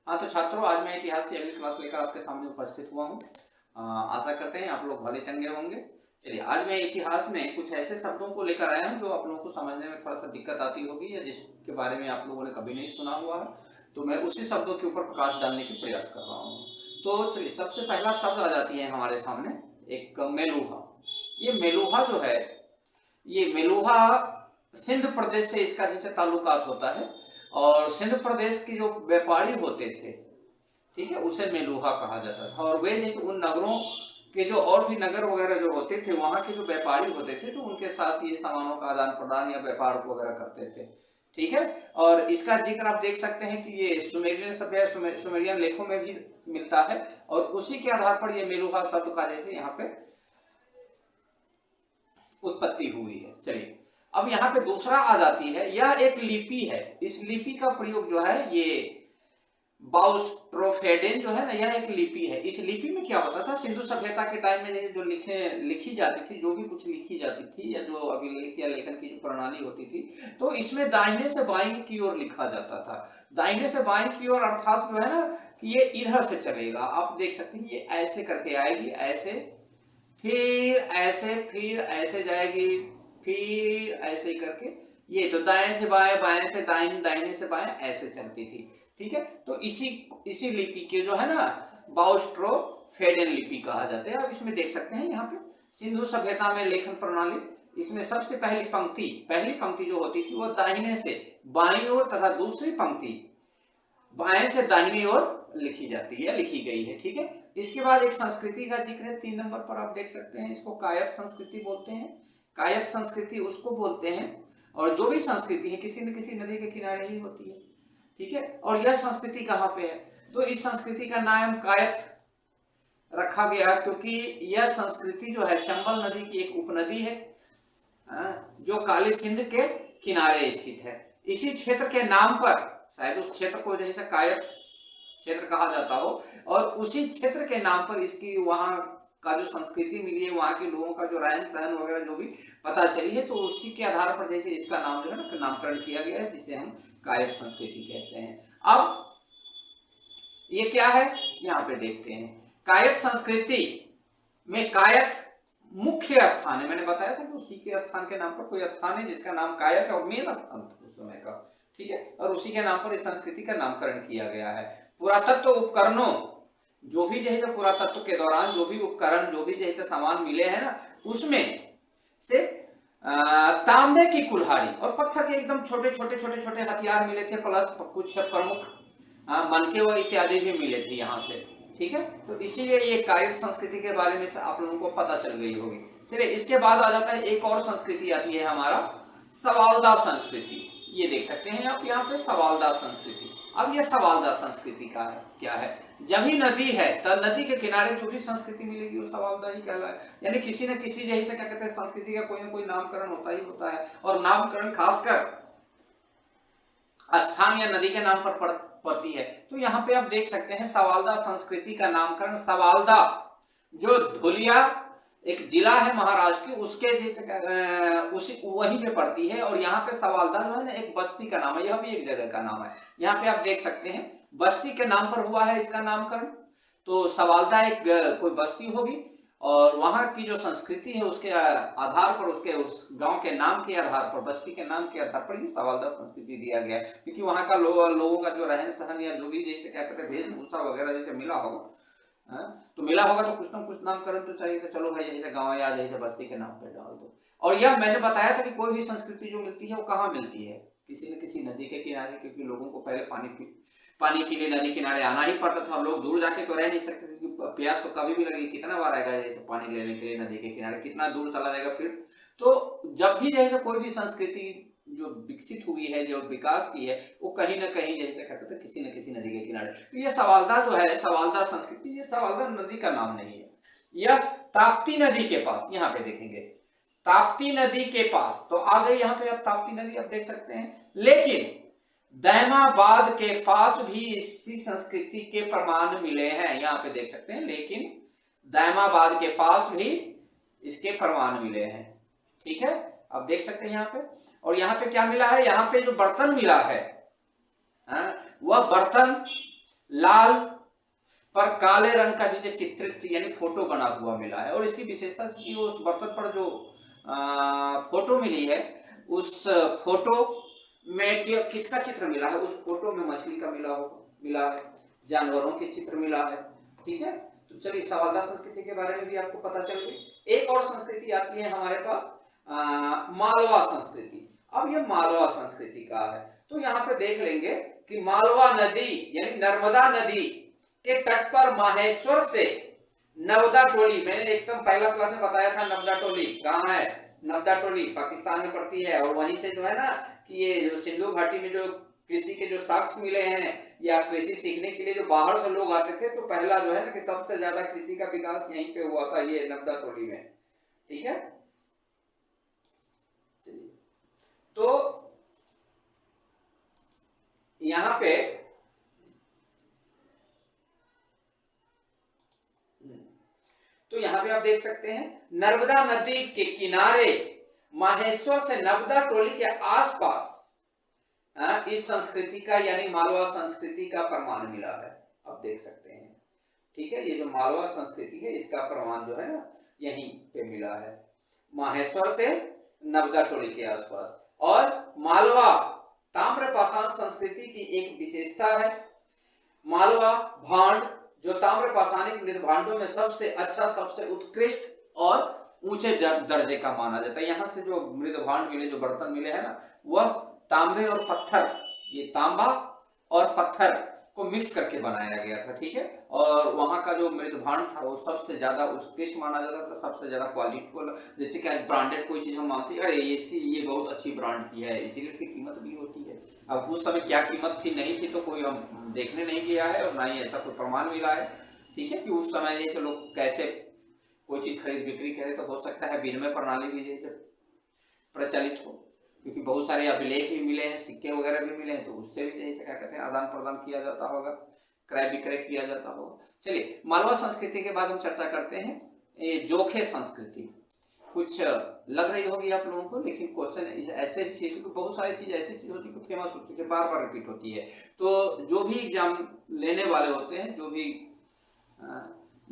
हाँ तो छात्रों, आज मैं इतिहास की अगली क्लास लेकर आपके सामने उपस्थित हुआ हूँ। आशा करते हैं आप लोग भले चंगे होंगे। चलिए, आज मैं इतिहास में कुछ ऐसे शब्दों को लेकर आया हूँ जो आप लोगों को समझने में थोड़ा सा दिक्कत आती होगी या जिसके बारे में आप लोगों ने कभी नहीं सुना हुआ है। तो मैं उसी शब्दों के ऊपर प्रकाश डालने की प्रयास कर रहा हूँ। तो चलिए, सबसे पहला शब्द आ जाती है हमारे सामने, एक मेलुहा। ये मेलुहा जो है, ये मेलुहा सिंध प्रदेश से इसका जैसे ताल्लुकात होता है, और सिंध प्रदेश के जो व्यापारी होते थे, ठीक है, उसे मेलुहा कहा जाता था। और वे जैसे उन नगरों के जो और भी नगर वगैरह जो होते थे, वहां के जो व्यापारी होते थे, तो उनके साथ ये सामानों का आदान प्रदान या व्यापार वगैरह करते थे। ठीक है। और इसका जिक्र आप देख सकते हैं कि ये सुमेरियन सभ्यता, सुमेरियन लेखों में भी मिलता है, और उसी के आधार पर ये मेलुहा शब्द का जैसे यहाँ पे उत्पत्ति हुई है। चलिए, अब यहाँ पे दूसरा आ जाती है, यह एक लिपि है। इस लिपि का प्रयोग जो है, ये बाउस्ट्रोफेडेन जो है ना, यह एक लिपि है। इस लिपि में क्या होता था, सिंधु सभ्यता के टाइम में जो लिखी जाती थी, जो भी कुछ लिखी जाती थी, या जो अभिलेख या लेखन की जो प्रणाली होती थी, तो इसमें दाहिने से बाएं की ओर लिखा जाता था। दाहिने से बाएं की ओर अर्थात जो है ना, कि ये इधर से चलेगा। आप देख सकते हैं, ये ऐसे करके आएगी, ऐसे, फिर ऐसे, फिर ऐसे जाएगी, फिर ऐसे करके ये तो दाएं से बाएं, बाएं से दाएं, दाहिने से बाएं ऐसे चलती थी। ठीक है। तो इसी लिपि के जो है ना, बाउस्ट्रोफेडेन लिपि कहा जाता है। अब इसमें देख सकते हैं यहाँ पे सिंधु सभ्यता में लेखन प्रणाली, इसमें सबसे पहली पंक्ति जो होती थी वो दाहिने से बाईं ओर तथा दूसरी पंक्ति बाएं से दाहिनी ओर लिखी जाती है, लिखी गई है। ठीक है। इसके बाद एक संस्कृति का जिक्र है 3 नंबर पर, आप देख सकते हैं, इसको कायस्थ संस्कृति बोलते हैं। कायस्थ संस्कृति उसको बोलते हैं, और जो भी संस्कृति है किसी न किसी नदी के किनारे ही होती है। ठीक है। और यह संस्कृति कहाँ पे है, तो इस संस्कृति का नाम कायस्थ रखा गया क्योंकि यह संस्कृति जो है चंबल नदी की एक उपनदी है, जो काली सिंध के किनारे स्थित है। इसी क्षेत्र के नाम पर, शायद उस क्षेत्र को जैसे कायस्थ क्षेत्र कहा जाता हो, और उसी क्षेत्र के नाम पर इसकी वहां का जो संस्कृति मिली है, वहां के लोगों का जो रहन सहन वगैरह जो भी पता चली है, तो उसी के आधार पर जैसे इसका नाम जो है ना, नामकरण किया गया है, जिसे हम कायस्थ संस्कृति कहते हैं। अब ये क्या है, यहाँ पे देखते हैं। कायस्थ संस्कृति में कायस्थ मुख्य स्थान है। मैंने बताया था कि उसी के स्थान के नाम पर कोई स्थान है जिसका नाम कायस्थ है, और मेन स्थान था उस समय का। ठीक है। और उसी के नाम पर इस संस्कृति का नामकरण किया गया है। पुरातत्व उपकरणों, जो भी जैसे पुरातत्व के दौरान जो भी उपकरण, जो भी जैसे सामान मिले हैं ना, उसमें से तांबे की कुल्हाड़ी और पत्थर के एकदम छोटे छोटे हथियार मिले थे, प्लस कुछ प्रमुख मनके व इत्यादि भी मिले थे यहाँ से। ठीक है। तो इसीलिए ये कायस्थ संस्कृति के बारे में आप लोगों को पता चल गई होगी। चलिए, इसके बाद आ जाता है एक और संस्कृति आती है हमारा, सवालदा संस्कृति। ये देख सकते हैं आप यहाँ पे, सवालदा संस्कृति। अब ये सवालदा संस्कृति का है, क्या है, जब ही नदी है तब नदी के किनारे जो भी संस्कृति मिलेगी वो सवालदा ही कहलाए। यानी किसी न किसी जैसे क्या कहते हैं, संस्कृति का कोई ना कोई नामकरण होता ही होता है, और नामकरण खासकर स्थान या नदी के नाम पर पड़ती है। तो यहाँ पे आप देख सकते हैं सवालदा संस्कृति का नामकरण, सवालदा जो धुलिया एक जिला है महाराष्ट्र की, उसके जैसे उसी वहीं पे पड़ती है। और यहाँ पे सवालदा जो है ना, एक बस्ती का नाम है, यह भी एक जगह का नाम है। यहाँ पे आप देख सकते हैं बस्ती के नाम पर हुआ है इसका नामकरण। तो सवालदा एक कोई बस्ती होगी, और वहां की जो संस्कृति है उसके आधार पर, उसके उस गांव के नाम के आधार पर, बस्ती के नाम के आधार पर ये सवालदा संस्कृति दिया गया है। क्योंकि वहां का लोगों का जो रहन सहन या जो भी जैसे क्या कहते हैं वेशभूषा वगैरह जैसे मिला होगा, तो मिला होगा, तो कुछ ना कुछ नामकरण तो चाहिए। तो चलो भाई, जैसे गांव या जैसे बस्ती के नाम पे डाल दो। और यह मैंने बताया था कि कोई भी संस्कृति जो मिलती है वो कहाँ मिलती है, किसी न किसी नदी के किनारे, क्योंकि लोगों को पहले पानी के लिए नदी किनारे आना ही पड़ता था। लोग दूर जाके तो रह नहीं सकते, क्योंकि प्यास तो कभी भी लगेगी, कितना बार आएगा जैसे पानी लेने के लिए नदी के किनारे, कितना दूर चला जाएगा फिर। तो जब भी जैसे कोई भी संस्कृति जो विकसित हुई है, जो विकास की है, वो कहीं ना कहीं जैसे कहते थे किसी न किसी नदी के किनारे। तो ये सवालदा जो है, सवालदा संस्कृति, ये सवालदा नदी का नाम नहीं है, यह ताप्ती नदी के पास, यहाँ पे देखेंगे ताप्ती नदी के पास। तो आ गई यहाँ पे आप ताप्ती नदी, आप देख सकते हैं। लेकिन दहमाबाद के पास भी इसी संस्कृति के प्रमाण मिले हैं, यहाँ पे देख सकते हैं। लेकिन दहमाबाद के पास भी इसके प्रमाण मिले हैं। ठीक है, आप देख सकते हैं यहाँ पे। और यहाँ पे क्या मिला है, यहाँ पे जो बर्तन मिला है, वह बर्तन काले रंग का जैसे चित्रित यानी फोटो बना हुआ मिला है। और इसकी विशेषता कि उस बर्तन पर जो फोटो मिली है, उस फोटो में किसका चित्र मिला है, उस फोटो में मछली का मिला है, जानवरों के चित्र मिला है। ठीक है, तो चलिए सवालदार संस्कृति के बारे में भी आपको पता चल गई। एक और संस्कृति आती है हमारे पास, मालवा संस्कृति। अब ये मालवा संस्कृति का है, तो यहाँ पे देख लेंगे कि मालवा नदी यानी नर्मदा नदी के तट पर माहेश्वर से नवदा टोली, मैंने एकदम पहला क्लास में बताया था नवदा टोली कहाँ है, नवदा टोली पाकिस्तान में पड़ती है। और वहीं से जो है ना कि ये जो सिंधु घाटी में जो कृषि के जो साक्ष्य मिले हैं या कृषि सीखने के लिए जो बाहर से लोग आते थे, तो पहला जो है ना कि सबसे ज्यादा कृषि का विकास यहीं पे हुआ था, ये नवदा टोली में। ठीक है, तो यहां पे आप देख सकते हैं नर्मदा नदी के किनारे माहेश्वर से नवदा टोली के आसपास इस संस्कृति का यानी मालवा संस्कृति का प्रमाण मिला है। आप देख सकते हैं। ठीक है, ये जो मालवा संस्कृति है इसका प्रमाण जो है ना यहीं पे मिला है, माहेश्वर से नवदा टोली के आसपास। और मालवा ताम्रपाषाण संस्कृति की एक विशेषता है। मालवा भांड जो ताम्र पाषाणिक मृद भांडों में सबसे अच्छा, सबसे उत्कृष्ट और ऊंचे दर्जे का माना जाता है। यहाँ से जो मृद भांड मिले, जो बर्तन मिले हैं ना, वह तांबे और पत्थर, ये तांबा और पत्थर को मिक्स करके बनाया गया था। ठीक है, और वहाँ का जो मृद भांड था वो सबसे ज्यादा उत्कृष्ट माना जाता था, सबसे ज्यादा क्वालिटी वाला। जैसे कि ब्रांडेड कोई चीज हम मानते हैं, अरे ये बहुत अच्छी ब्रांड की है, इसीलिए उसकी कीमत भी होती है। अब उस समय क्या कीमत थी नहीं थी तो कोई हम देखने नहीं गया है और ना ही ऐसा कोई प्रमाण मिला है। ठीक है, कि उस समय जैसे लोग कैसे कोई चीज खरीद बिक्री करे, तो हो सकता है विनिमय प्रणाली भी जैसे प्रचलित हो, क्योंकि बहुत सारे अभिलेख भी मिले हैं, सिक्के वगैरह भी मिले हैं, तो उससे भी जैसे क्या कहते हैं आदान प्रदान किया जाता होगा, क्रय विक्रय किया जाता होगा। चलिए, मालवा संस्कृति के बाद हम चर्चा करते हैं ये जोखे संस्कृति। कुछ लग रही होगी आप लोगों को, लेकिन क्वेश्चन ऐसे ही चीज, क्योंकि बहुत सारी चीज ऐसी चीज होती है फेमस होती है, बार बार रिपीट होती है। तो जो भी एग्जाम लेने वाले होते हैं, जो भी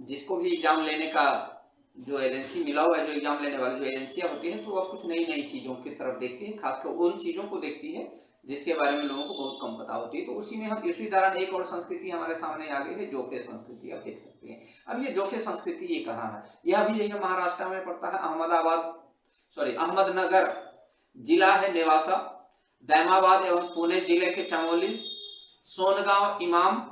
जिसको भी एग्जाम लेने का जो एजेंसी मिला हुआ है, जो एग्जाम लेने वाली जो एजेंसियां होती हैं, तो वह कुछ नई नई चीजों की तरफ देखती है, खासकर उन चीजों को देखती है जिसके बारे में लोगों को बहुत कम पता होती है। तो उसी में हम इसी दौरान एक और संस्कृति हमारे सामने आ गई है, जोखे संस्कृति। आप देख सकते हैं। अब ये जोखे संस्कृति ये कहाँ है, यह भी यही महाराष्ट्र में पड़ता है, अहमदनगर जिला है नेवासा, दैमाबाद एवं पुणे जिले के चमोली, सोनगांव, इमाम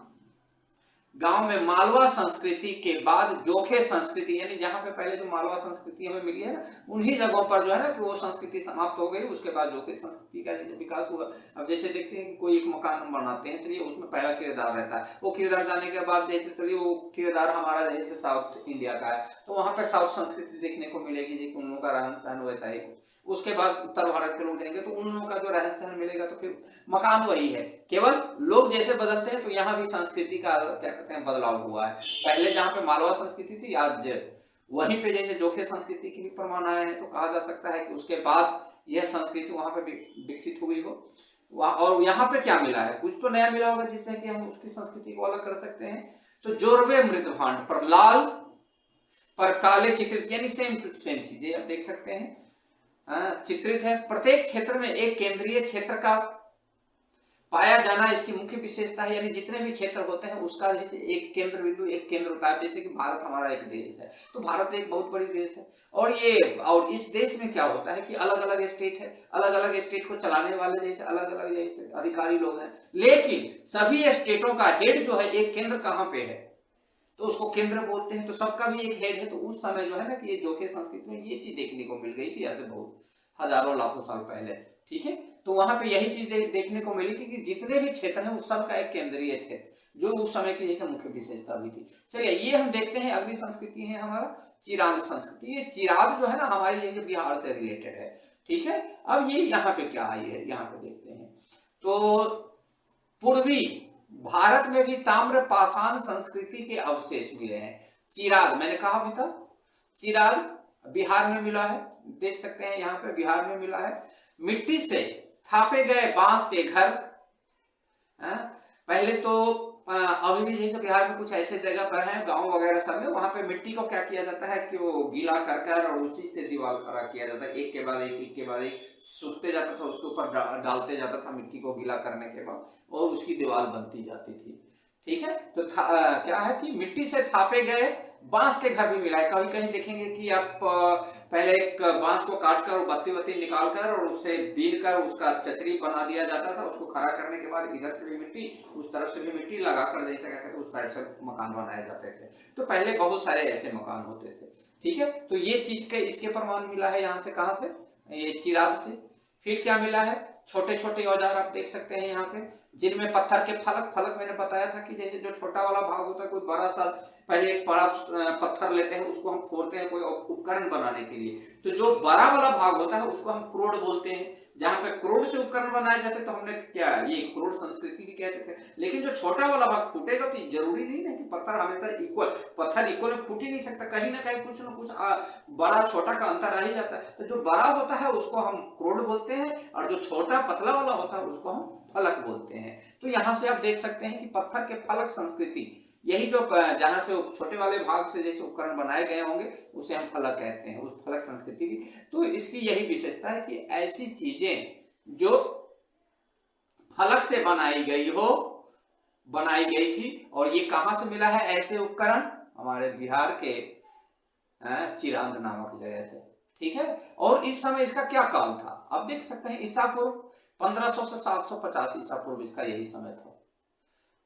गांव में मालवा संस्कृति के बाद जोखे संस्कृति, यानी जहां पे पहले जो मालवा संस्कृति हमें मिली है ना, उन्हीं जगहों पर जो है ना कि वो संस्कृति समाप्त हो गई, उसके बाद जोखे संस्कृति का विकास हुआ। अब जैसे देखते हैं कि कोई एक मकान हम बनाते हैं, चलिए उसमें पहला किरदार रहता है, वो किरदार जाने के बाद जैसे चलिए वो किरदार हमारा जैसे साउथ इंडिया का है, तो वहां पर साउथ संस्कृति देखने को मिलेगी, जैसे उन लोगों का रहन सहन वैसा ही। उसके बाद उत्तर भारत के लोग जाएंगे तो उन लोगों का जो रहन सहन मिलेगा, तो फिर मकान वही है, केवल लोग जैसे बदलते हैं। तो यहाँ भी संस्कृति का क्या कहते हैं बदलाव हुआ है। पहले जहाँ पे मालवा संस्कृति थी, आज वहीं पे जैसे जोखे संस्कृति की भी प्रमाण आए हैं, तो कहा जा सकता है कि उसके बाद यह संस्कृति वहां पे विकसित हुई हो। और यहाँ पे क्या मिला है, कुछ तो नया मिला होगा जिससे कि हम उसकी संस्कृति को अलग कर सकते हैं। तो जोरवे मृद भांड पर लाल पर काले चित्रित, यानी सेम टू सेम चीजें आप देख सकते हैं चित्रित है। प्रत्येक क्षेत्र में एक केंद्रीय क्षेत्र का पाया जाना इसकी मुख्य विशेषता है, यानी जितने भी क्षेत्र होते हैं उसका जैसे एक केंद्र बिंदु, एक केंद्र होता है। जैसे कि भारत हमारा एक देश है, तो भारत एक बहुत बड़ी देश है, और इस देश में क्या होता है कि अलग अलग स्टेट है, अलग अलग स्टेट को चलाने वाले जैसे अलग अलग जैसे अधिकारी लोग हैं, लेकिन सभी स्टेटों का हेड जो है एक केंद्र कहाँ पे है, तो उसको केंद्र बोलते हैं। तो सबका भी एक हेड है। तो उस समय जो है ना कि ये जोखे संस्कृति में ये चीज देखने को मिल गई थी, ऐसे बहुत हजारों लाखों साल पहले। ठीक है, तो वहां पे यही चीज देखने को मिली कि जितने भी क्षेत्र हैं उस सब का एक केंद्रीय क्षेत्र, जो उस समय की जैसे मुख्य विशेषता भी थी। चलिए, ये हम देखते हैं। अगली संस्कृति है हमारा चिरांद संस्कृति। ये चिरांद जो है ना हमारी ये बिहार से रिलेटेड है। ठीक है, अब ये यहाँ पे क्या आई है, यहाँ पे देखते हैं। तो पूर्वी भारत में भी ताम्र पाषाण संस्कृति के अवशेष मिले हैं। चिराग मैंने कहा भी था, चिराग बिहार में मिला है, देख सकते हैं यहाँ पे बिहार में मिला है। मिट्टी से थापे गए बांस के घर, पहले तो अभी भी जैसे बिहार में कुछ ऐसे जगह पर हैं, गांव वगैरह सब में, वहां पे मिट्टी को क्या किया जाता है कि वो गीला कर कर और उसी से दीवार खड़ा किया जाता है, एक के बाद एक के बाद एक सूखते जाता था, उसके ऊपर डालते जाता था मिट्टी को गीला करने के बाद, और उसकी दीवार बनती जाती थी। ठीक है, तो क्या है कि मिट्टी से थापे गए बांस के घर भी मिला है। कहीं कहीं देखेंगे कि आप पहले एक बांस को काट कर बत्ती बत्ती निकाल कर और उससे बीन कर उसका चचरी बना दिया जाता था, उसको खड़ा करने के बाद इधर से भी मिट्टी उस तरफ से भी मिट्टी लगा कर जैसे क्या कहते उस साइड से मकान बनाए जाते थे। तो पहले बहुत सारे ऐसे मकान होते थे। ठीक है, तो ये चीज के इसके प्रमाण मिला है यहाँ से, कहाँ से, ये चिराग से। फिर क्या मिला है, छोटे छोटे औजार आप देख सकते हैं यहाँ पे, जिनमें पत्थर के फलक फलक मैंने बताया था कि जैसे जो छोटा वाला भाग होता है, कोई बड़ा सा पहले एक बड़ा पत्थर लेते हैं, उसको हम फोड़ते हैं कोई उपकरण बनाने के लिए, तो जो बड़ा वाला भाग होता है उसको हम क्रोड बोलते हैं। जहां पे क्रोड से उपकरण बनाए जाते तो हमने क्या ये क्रोड संस्कृति भी कहते थे। लेकिन जो छोटा वाला भाग फूटेगा तो जरूरी नहीं है कि पत्थर हमेशा इक्वल, पत्थर इक्वल में फूट ही नहीं सकता, कहीं ना कहीं कुछ ना कुछ बड़ा छोटा का अंतर रह ही जाता है। तो जो बड़ा होता है उसको हम क्रोड बोलते हैं, और जो छोटा पतला वाला होता है उसको हम फलक बोलते हैं। तो यहाँ से आप देख सकते हैं कि पत्थर के फलक संस्कृति, यही जो जहां से छोटे वाले भाग से जैसे उपकरण बनाए गए होंगे उसे हम फलक कहते हैं, उस फलक संस्कृति की। तो इसकी यही विशेषता है कि ऐसी चीजें जो फलक से बनाई गई थी, और ये कहां से मिला है ऐसे उपकरण, हमारे बिहार के चिरांद नामक जगह से। ठीक है, और इस समय इसका क्या काल था, आप देख सकते हैं ईसा पूर्व 1500 से 750 ईसा पूर्व इसका यही समय था।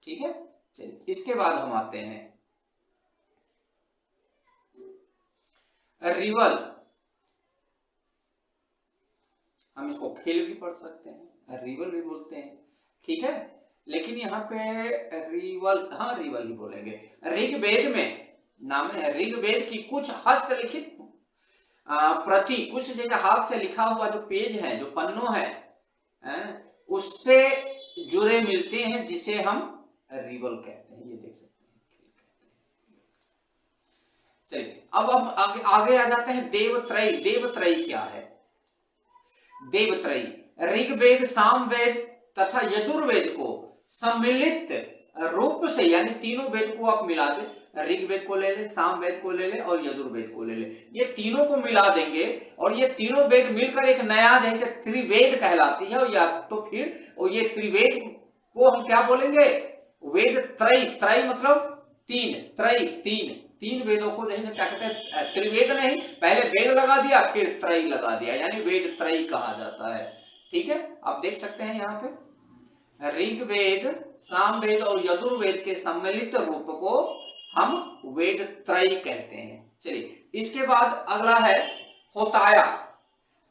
ठीक है, चलिए इसके बाद हम आते हैं रिवल, हम इसको खेल भी पढ़ सकते हैं, रिवल भी बोलते हैं। ठीक है, लेकिन यहाँ पे रिवल, हाँ रिवल ही बोलेंगे। ऋग्वेद में नाम है, ऋग्वेद की कुछ हस्तलिखित प्रति, कुछ जगह हाथ से लिखा हुआ जो पेज है, जो पन्नों है, उससे जुड़े मिलते हैं, जिसे हम रिवल कहते हैं। ये देख सकते हैं। चलिए अब हम आगे आ जाते हैं देवत्रयी। देवत्रयी क्या है, देवत्रयी ऋग्वेद, सामवेद तथा यजुर्वेद को सम्मिलित रूप से, यानी तीनों वेद को आप मिला दे, ऋग्वेद को ले ले, सामवेद को ले ले और यजुर्वेद को ले ले, ये तीनों को मिला देंगे और ये तीनों वेद मिलकर एक नया जैसे त्रिवेद कहलाती है। या तो फिर और ये त्रिवेद को हम क्या बोलेंगे, वेद त्रयी, त्रयी मतलब तीन, त्रयी तीन वेदों को जैसे क्या कहते हैं, त्रिवेद नहीं, पहले वेद लगा दिया फिर त्रयी लगा दिया, यानी वेद त्रयी कहा जाता है। ठीक है, आप देख सकते हैं यहाँ पे ऋग्वेद, सामवेद और यजुर्वेद के सम्मिलित रूप को हम वेद त्रयी कहते हैं। चलिए इसके बाद अगला है होताया।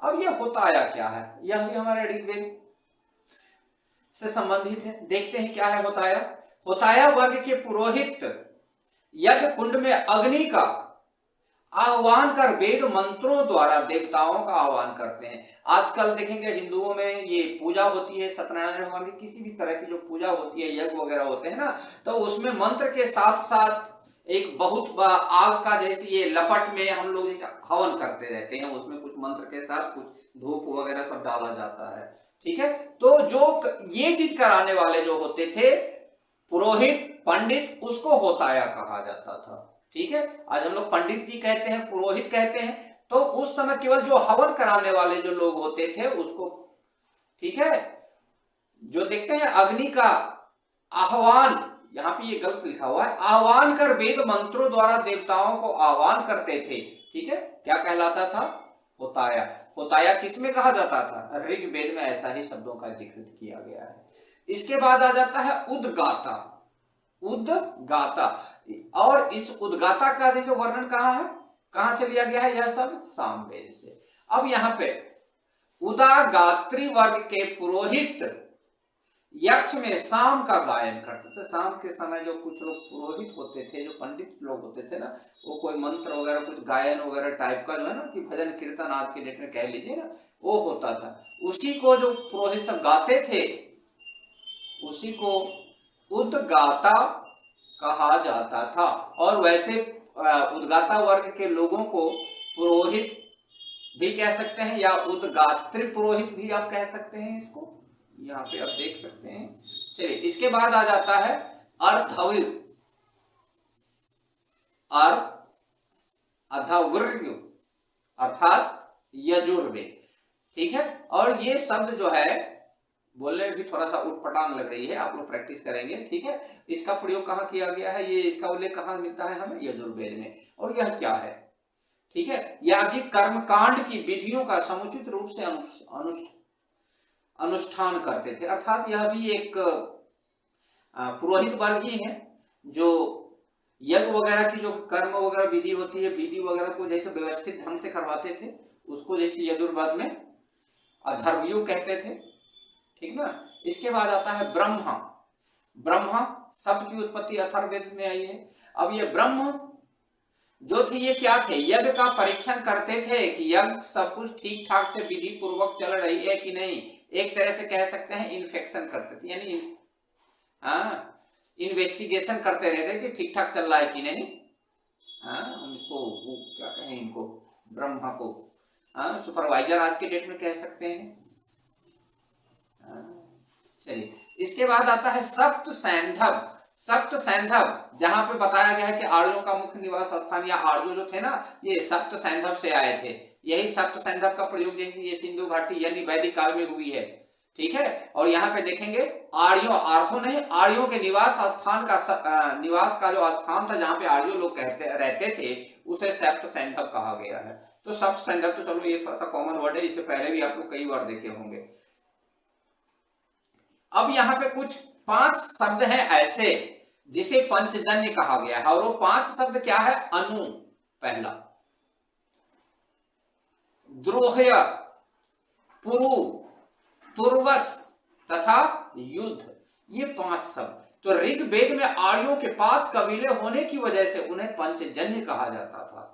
अब ये होताया क्या है, यह भी हमारे ऋग्वेद से संबंधित है। देखते हैं क्या है होताया। होताया वर्ग के पुरोहित यज्ञ कुंड में अग्नि का आह्वान कर वेद मंत्रों द्वारा देवताओं का आह्वान करते हैं। आजकल देखेंगे हिंदुओं में ये पूजा होती है, सत्यनारायण भगवान की किसी भी तरह की जो पूजा होती है, यज्ञ वगैरह होते हैं ना, तो उसमें मंत्र के साथ साथ एक बहुत आग का जैसे ये लपट में हम लोग हवन करते रहते हैं, उसमें कुछ मंत्र के साथ कुछ धूप वगैरह सब डाला जाता है। ठीक है, तो जो ये चीज कराने वाले जो होते थे पुरोहित, पंडित, उसको होताया कहा जाता था। ठीक है, आज हम लोग पंडित जी कहते हैं, पुरोहित कहते हैं, तो उस समय केवल जो हवन कराने वाले जो लोग होते थे उसको, ठीक है, जो देखते हैं अग्नि का आह्वान, यहाँ पे ये गलत लिखा हुआ है, आह्वान कर वेद मंत्रों द्वारा देवताओं को आह्वान करते थे। ठीक है, क्या कहलाता था, होताया। होताया किसमें कहा जाता था, ऋग्वेद में ऐसा ही शब्दों का जिक्र किया गया है। इसके बाद आ जाता है उद्गाता। उद्गाता, और इस उद्गाता का जो वर्णन कहाँ है, कहां से लिया गया है, यह सब सामवेद से। अब यहाँ पे उदागात्री वर्ग के पुरोहित यक्ष में शाम का गायन करते थे। शाम के समय जो कुछ लोग पुरोहित होते थे, जो पंडित लोग होते थे ना, वो कोई मंत्र वगैरह कुछ गायन वगैरह टाइप का जो है ना, कि भजन कीर्तन आज के डेट में कह लीजिए ना, वो होता था। उसी को जो पुरोहित सब गाते थे उसी को उद्गाता कहा जाता था। और वैसे उद्गाता वर्ग के लोगों को पुरोहित भी कह सकते हैं, या उद्गात्री पुरोहित भी आप कह सकते हैं इसको, यहाँ पे आप देख सकते हैं। चलिए इसके बाद आ जाता है अर्धव्यु, अर् अधवर्यु अर्थात यजुर्वेद। ठीक है, और ये शब्द जो है बोलने में भी थोड़ा सा उटपटांग लग रही है, आप लोग प्रैक्टिस करेंगे। ठीक है, इसका प्रयोग कहाँ किया गया है, ये इसका उल्लेख कहाँ मिलता है हमें, यजुर्वेद में। और यह क्या है, ठीक है, याज्ञिक कर्मकांड की विधियों का समुचित रूप से अनुष्ठान करते थे। अर्थात यह भी एक पुरोहित वर्ग ही है जो यज्ञ वगैरह की जो कर्म वगैरह विधि होती है, विधि वगैरह को जैसे व्यवस्थित ढंग से करवाते थे, उसको जैसे यजुर्वेद में अधर्वयु कहते थे। ठीक ना। इसके बाद आता है ब्रह्मा। ब्रह्मा शब्द की उत्पत्ति अथर्ववेद में आई है। अब ये ब्रह्म जो थे ये क्या थे, यज्ञ का परीक्षण करते थे कि यज्ञ सब कुछ ठीक ठाक से विधि पूर्वक चल रही है कि नहीं। एक तरह से कह सकते हैं इन्फेक्शन करते थे, यानी इन्वेस्टिगेशन करते रहते कि ठीक ठाक चल रहा है कि नहीं। हम इसको वो क्या कहें, इनको ब्रह्मा को सुपरवाइजर आज के डेट में कह सकते हैं। चलिए, इसके बाद आता है सप्त सैंधव। सप्त सैंधव जहां पे बताया गया है कि आर्यों का मुख्य निवास स्थान या आर्य जो थे ना, ये सप्त सैंधव से आए थे। यही सप्त सैंधव का प्रयोग जैसे ये सिंधु घाटी यानी वैदिक काल में हुई है। ठीक है, और यहाँ पे देखेंगे आर्यों, आर्थों नहीं, आर्यों के निवास स्थान का निवास का जो स्थान था जहां पे आर्यों लोग रहते थे उसे सप्त सैंधव कहा गया है। तो सप्त सैंधव तो चलो ये थोड़ा सा कॉमन वर्ड है, इससे पहले भी आप लोग कई बार देखे होंगे। अब यहाँ पे कुछ 5 शब्द हैं ऐसे जिसे पंचजन्य कहा गया है, और वो 5 शब्द क्या है, अनु पहला, द्रोह्य, पुरु, तुर्वस तथा युद्ध, ये 5 शब्द। तो ऋग्वेद में आर्यों के 5 कबीले होने की वजह से उन्हें पंचजन्य कहा जाता था।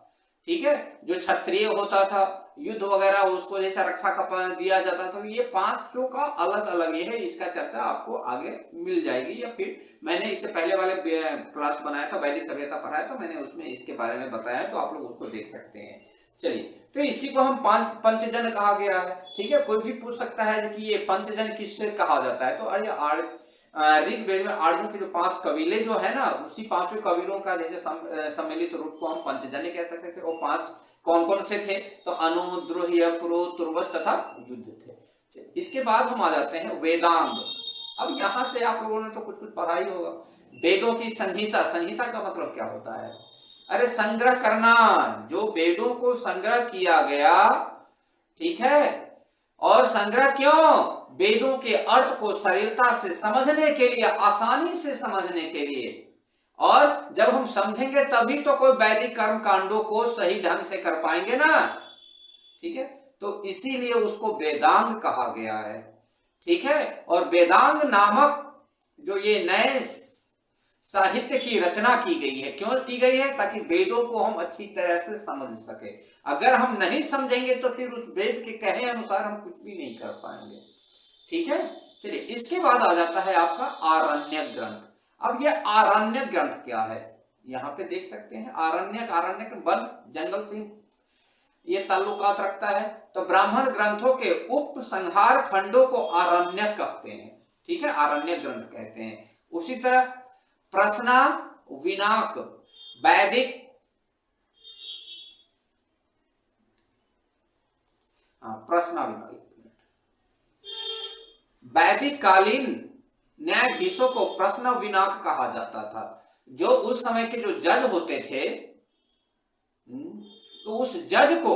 ठीक है, जो क्षत्रिय होता था, युद्ध वगैरह उसको जैसा रक्षा का दिया जाता था। तो ये 5 का अलग अलग ये है, इसका चर्चा आपको आगे मिल जाएगी, या फिर मैंने इससे पहले वाले क्लास बनाया था, वैदिक सभ्यता पढ़ाया था मैंने, उसमें इसके बारे में बताया है, तो आप लोग उसको देख सकते हैं। चलिए, तो इसी को हम पंचजन कहा गया है। ठीक है, कोई भी पूछ सकता है कि ये पंचजन किससे कहा जाता है, तो अरे ऋग्वेद में आर्यों के जो 5 कबीले जो है ना, उसी 5 कबीलों का जैसे सम्मिलित रूप को हम पंचजन्य कह सकते थे। वो 5 कौन कौन से थे, तो अनु, द्रोह्य, पुरु, तुर्वस तथा युद्ध थे। इसके बाद हम आ जाते हैं वेदांग। अब यहां से आप लोगों ने तो कुछ कुछ पढ़ा ही होगा। वेदों की संहिता, संहिता का मतलब क्या होता है, अरे संग्रह करना, जो वेदों को संग्रह किया गया। ठीक है, और संग्रह क्यों, वेदों के अर्थ को सरलता से समझने के लिए, आसानी से समझने के लिए, और जब हम समझेंगे तभी तो कोई वैदिक कर्म कांडों को सही ढंग से कर पाएंगे ना। ठीक है, तो इसीलिए उसको वेदांग कहा गया है। ठीक है, और वेदांग नामक जो ये नए साहित्य की रचना की गई है, क्यों की गई है, ताकि वेदों को हम अच्छी तरह से समझ सके। अगर हम नहीं समझेंगे तो फिर उस वेद के कहे अनुसार हम कुछ भी नहीं कर पाएंगे। ठीक है, चलिए, इसके बाद आ जाता है आपका आरण्यक ग्रंथ। अब ये आरण्यक ग्रंथ क्या है, यहाँ पे देख सकते हैं, आरण्यक, आरण्यक वन जंगल से ये ताल्लुकात रखता है। तो ब्राह्मण ग्रंथों के उपसंहार खंडों को आरण्यक कहते हैं। ठीक है, आरण्यक ग्रंथ कहते हैं। उसी तरह प्रश्ना विनाक वैदिक, प्रश्ना विनाक, वैदिक कालीन न्यायाधीशों को प्रश्न विनाक कहा जाता था। जो उस समय के जो जज होते थे, तो उस जज को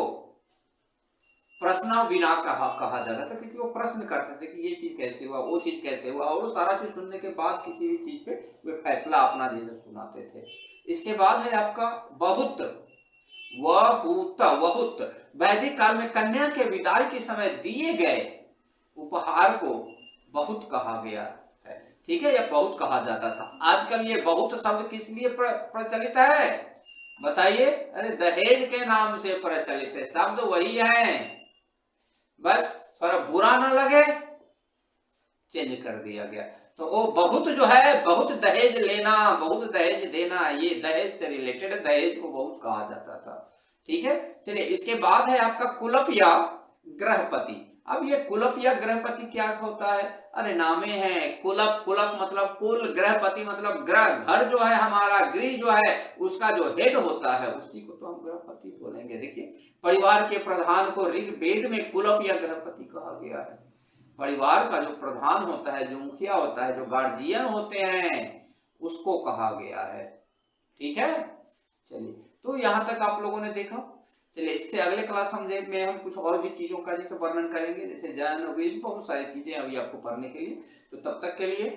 प्रश्न विनाक कहा जाता था, क्योंकि वो प्रश्न करते थे कि ये चीज कैसे हुआ, वो चीज कैसे हुआ, और वो सारा चीज सुनने के बाद किसी भी चीज पे वे फैसला अपना जैसे सुनाते थे। इसके बाद है आपका बहुत, वहुत, वैदिक काल में कन्या के विदाई के समय दिए गए उपहार को बहुत कहा गया है। ठीक है, यह बहुत कहा जाता था। आजकल ये बहुत शब्द किस लिए प्रचलित है, बताइए, अरे दहेज के नाम से प्रचलित है, शब्द वही है, बस थोड़ा बुरा ना लगे चेंज कर दिया गया। तो वो बहुत जो है, बहुत दहेज लेना, बहुत दहेज देना, ये दहेज से रिलेटेड है, दहेज को बहुत कहा जाता था। ठीक है, चलिए, इसके बाद है आपका कुलप या ग्रहपति। अब ये कुलप या गृहपति क्या होता है? अरे नामे है कुलप, कुलप मतलब कुल, गृहपति मतलब ग्रह, घर जो है हमारा, गृह जो है उसका जो हेड होता है उसी को तो हम गृहपति बोलेंगे। देखिए परिवार के प्रधान को ऋग्वेद में कुलप या गृहपति कहा गया है। परिवार का जो प्रधान होता है, जो मुखिया होता है, जो गार्जियन होते हैं, उसको कहा गया है। ठीक है, चलिए तो यहां तक आप लोगों ने देखा। चलिए इससे अगले क्लास में हम कुछ और भी चीजों का जैसे वर्णन करेंगे, जैसे जैन हो गई, बहुत सारी चीजें अभी आपको पढ़ने के लिए। तो तब तक के लिए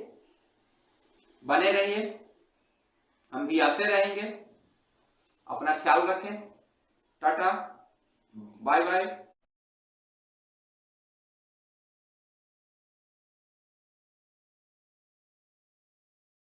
बने रहिए, हम भी आते रहेंगे। अपना ख्याल रखें। Tata, bye bye.